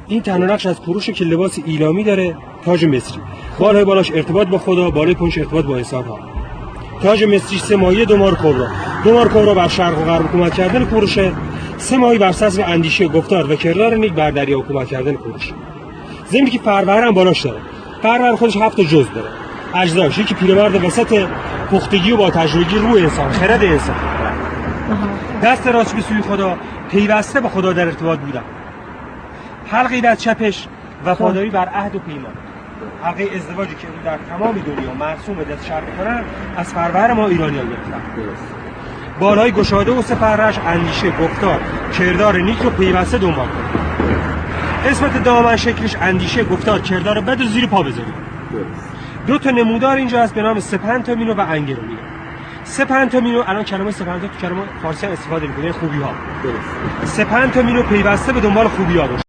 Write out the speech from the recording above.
این تنها نقش از کوروش که لباس ایلامی داره، تاج مصری. بالای بالاش ارتباط با خدا، بالای پونش ارتباط با انسان‌ها. تاج مصری 3 ماهی دومار کبرا. دومار کبرا بر شرق و غرب حکومت کردن کوروشه. 3 ماهی بر اساس اندیشه، گفتار و کردار نیک بر دریا حکومت کردن کوروش. زمینی که فرور هم بالاش داره. فرور خودش 7 جزء داره. اجزاش یکی پیرمرد وسط پختگی و با تجربگی روح انسان، خرد انسان. دست راست به سوی خدا، پیوسته با خدا در ارتباط بودن. حلقه دست چپش وفاداری بر عهد و پیمان. حلقه ازدواجی که در تمام دنیا مرسوم دست شرط کنن از فرور ما ایرانیان گرفتن. بالای گشاده و سپرش اندیشه، گفتار، کردار نیک رو پیوسته دنبال کنید. اسمت دامن شکلش اندیشه، گفتار، کردار بد و زیر پا بذارید. 2 نمودار اینجا هست به نام سپنتامینو و انگرومینو. سپنتامینو الان کلمه سپنتا تو کلمه فارسی هم استفاده می‌کنه، خوبی ها. سپنتامینو پیوسته به دنبال خوبی ها باشه.